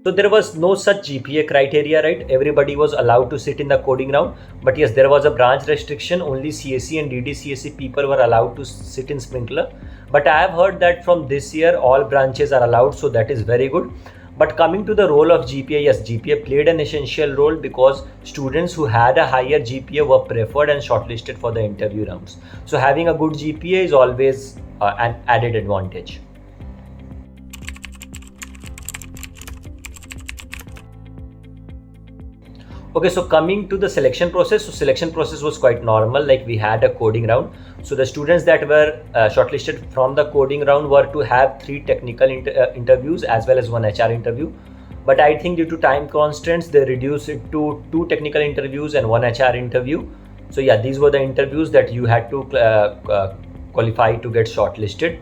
So there was no such GPA criteria, right? Everybody was allowed to sit in the coding round, but yes, there was a branch restriction. Only CSE and DDCSE people were allowed to sit in Sprinkler. But I have heard that from this year, all branches are allowed, so that is very good. But coming to the role of GPA, yes, GPA played an essential role because students who had a higher GPA were preferred and shortlisted for the interview rounds. So having a good GPA is always an added advantage. Okay, so coming to the selection process, so selection process was quite normal. Like we had a coding round. So the students that were shortlisted from the coding round were to have 3 technical interviews as well as 1 HR interview. But I think due to time constraints, they reduced it to 2 technical interviews and 1 HR interview. So yeah, these were the interviews that you had to qualify to get shortlisted.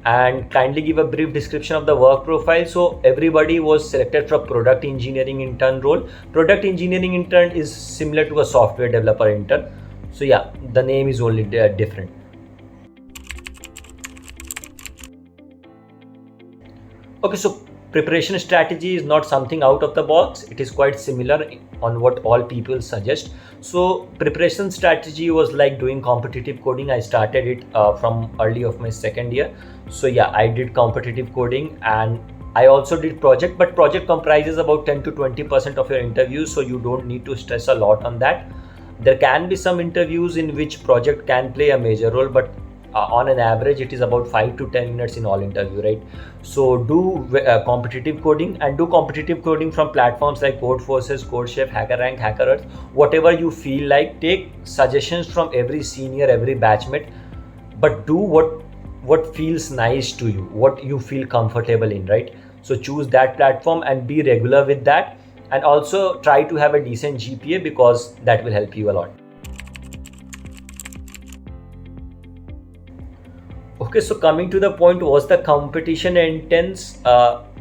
And kindly give a brief description of the work profile. So everybody was selected for product engineering intern role. Product engineering intern is similar to a software developer intern. So yeah, the name is only different. Okay, so preparation strategy is not something out of the box. It is quite similar on what all people suggest. So preparation strategy was like doing competitive coding. I started it from early of my second year. So yeah, I did competitive coding and I also did project, but project comprises about 10 to 20% of your interviews. So you don't need to stress a lot on that. There can be some interviews in which project can play a major role, but on an average it is about 5 to 10 minutes in all interview, right? So do competitive coding, and do competitive coding from platforms like Codeforces, CodeChef, HackerRank, HackerEarth, whatever you feel like. Take suggestions from every senior, every batchmate, but do what feels nice to you, what you feel comfortable in, right? So choose that platform and be regular with that, and also try to have a decent GPA because that will help you a lot. Okay, so coming to the point, was the competition intense?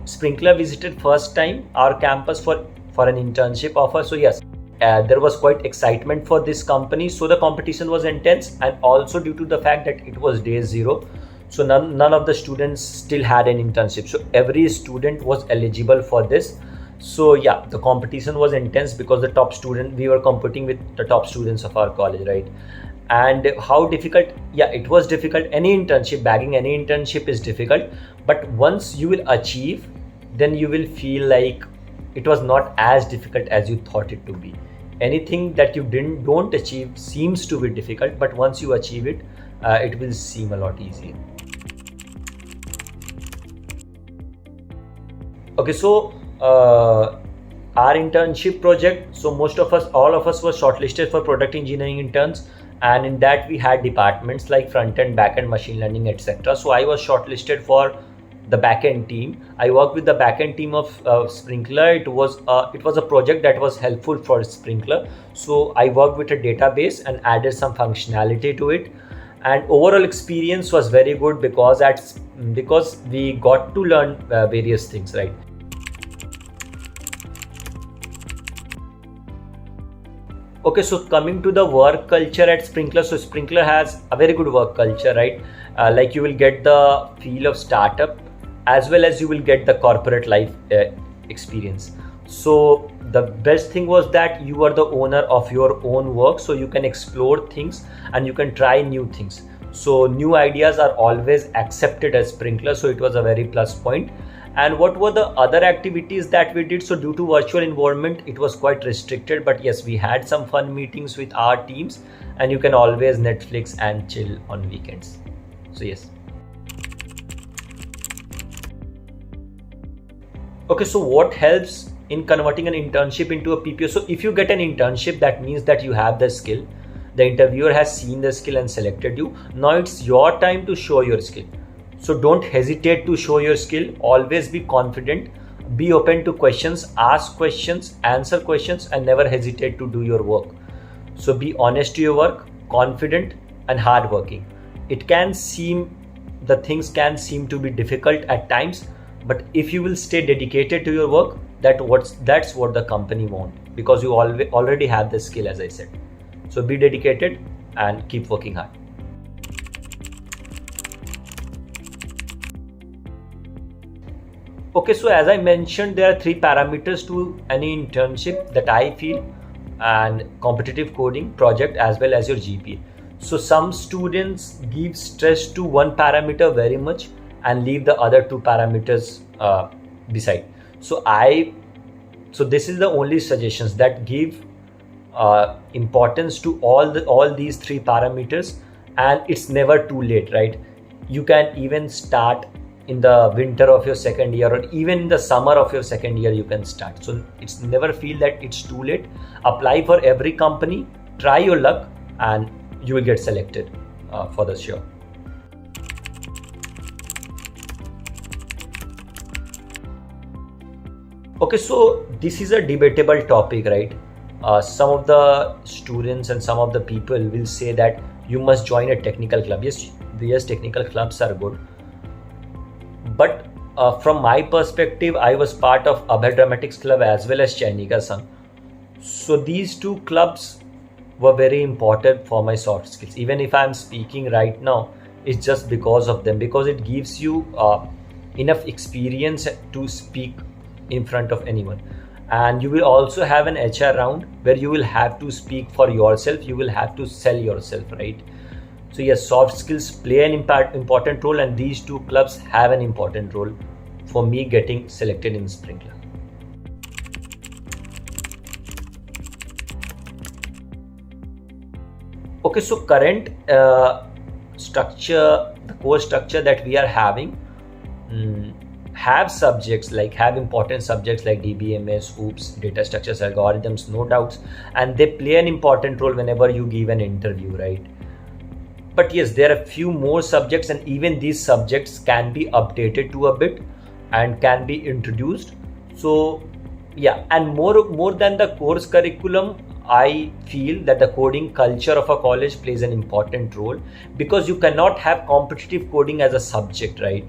Sprinkler visited first time our campus for an internship offer. So yes, there was quite excitement for this company. So the competition was intense, and also due to the fact that it was day 0. So none of the students still had an internship. So every student was eligible for this. So yeah, the competition was intense because we were competing with the top students of our college, right? And how difficult? Yeah, it was difficult. Bagging any internship is difficult, but once you will achieve, then you will feel like it was not as difficult as you thought it to be. Anything that you don't achieve seems to be difficult, but once you achieve it, it will seem a lot easier. Okay, so our internship project, so all of us were shortlisted for product engineering interns, and in that we had departments like front end, back end, machine learning, etc. So I was shortlisted for the backend team. I worked with the backend team of Sprinkler. It was a project that was helpful for Sprinkler. So I worked with a database and added some functionality to it. And overall experience was very good because we got to learn various things, right? Okay, so coming to the work culture at Sprinkler, so Sprinkler has a very good work culture, right? Like you will get the feel of startup as well as you will get the corporate life experience. So the best thing was that you are the owner of your own work, so you can explore things and you can try new things. So new ideas are always accepted as Sprinkler, so it was a very plus point. And what were the other activities that we did? So due to virtual environment, it was quite restricted, but yes, we had some fun meetings with our teams, and you can always Netflix and chill on weekends. So yes. Okay, so what helps in converting an internship into a PPO? So if you get an internship, that means that you have the skill. The interviewer has seen the skill and selected you. Now it's your time to show your skill. So don't hesitate to show your skill. Always be confident. Be open to questions. Ask questions, answer questions, and never hesitate to do your work. So be honest to your work, confident, and hardworking. The things can seem to be difficult at times, but if you will stay dedicated to your work, that's what the company wants, because you already have the skill, as I said. So be dedicated and keep working hard. Okay, so as I mentioned, there are three parameters to any internship that I feel, and competitive coding, project, as well as your GPA. So some students give stress to one parameter very much and leave the other two parameters beside. So this is the only suggestions that give importance to all these three parameters, and it's never too late, right? You can even start in the winter of your second year, or even in the summer of your second year you can start. So it's never feel that it's too late. Apply for every company, try your luck, and you will get selected for the sure. Okay, so this is a debatable topic, right? Some of the students and some of the people will say that you must join a technical club. Yes, technical clubs are good. But from my perspective, I was part of Abhay Dramatics Club as well as Chainika Sangh. So these two clubs were very important for my soft skills. Even if I'm speaking right now, it's just because of them, because it gives you enough experience to speak in front of anyone. And you will also have an HR round where you will have to speak for yourself, you will have to sell yourself, right? So yes, soft skills play an important role, and these two clubs have an important role for me getting selected in Sprinklr. Okay, so current structure, the course structure that we are having, have important subjects like DBMS, OOPS, data structures, algorithms, no doubts, and they play an important role whenever you give an interview, right? But yes, there are a few more subjects, and even these subjects can be updated to a bit and can be introduced. So yeah, and more than the course curriculum, I feel that the coding culture of a college plays an important role, because you cannot have competitive coding as a subject, right?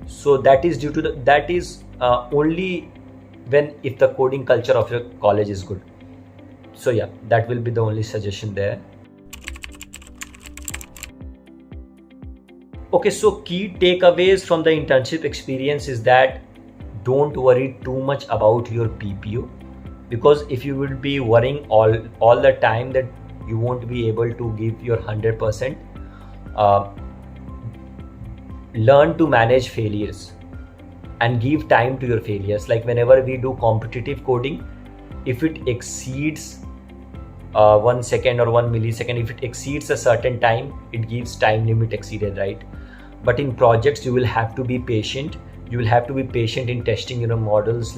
So that is only when if the coding culture of your college is good. So yeah, that will be the only suggestion there. Okay, so key takeaways from the internship experience is that don't worry too much about your PPO, because if you will be worrying all the time, that you won't be able to give your 100%. Learn to manage failures and give time to your failures. Like whenever we do competitive coding, if it exceeds 1 second or 1 millisecond, if it exceeds a certain time, it gives time limit exceeded, right? But in projects, you will have to be patient. You will have to be patient in testing your models,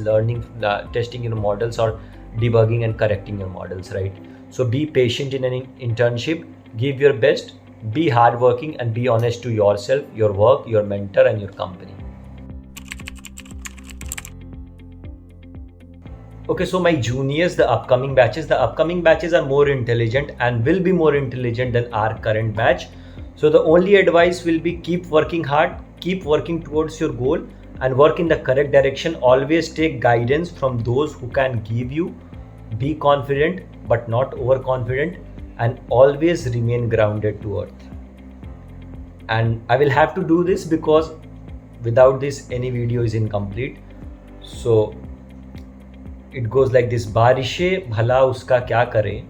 testing your models, or debugging and correcting your models, right? So be patient in an internship, give your best, be hardworking, and be honest to yourself, your work, your mentor, and your company. Okay, so my juniors, the upcoming batches are more intelligent and will be more intelligent than our current batch. So the only advice will be keep working hard, keep working towards your goal, and work in the correct direction. Always take guidance from those who can give you. Be confident but not overconfident, and always remain grounded to earth. And I will have to do this because without this any video is incomplete. So it goes like this: बारिशे भला उसका क्या करे,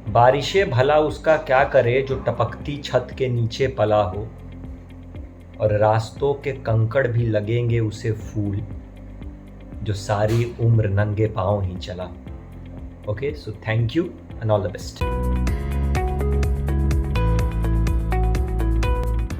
बारिशे भला उसका क्या करे जो टपकती छत के नीचे पला हो, और रास्तों के कंकड़ भी लगेंगे उसे फूल, जो सारी उम्र नंगे पांव ही चला. Okay, so thank you and all the best.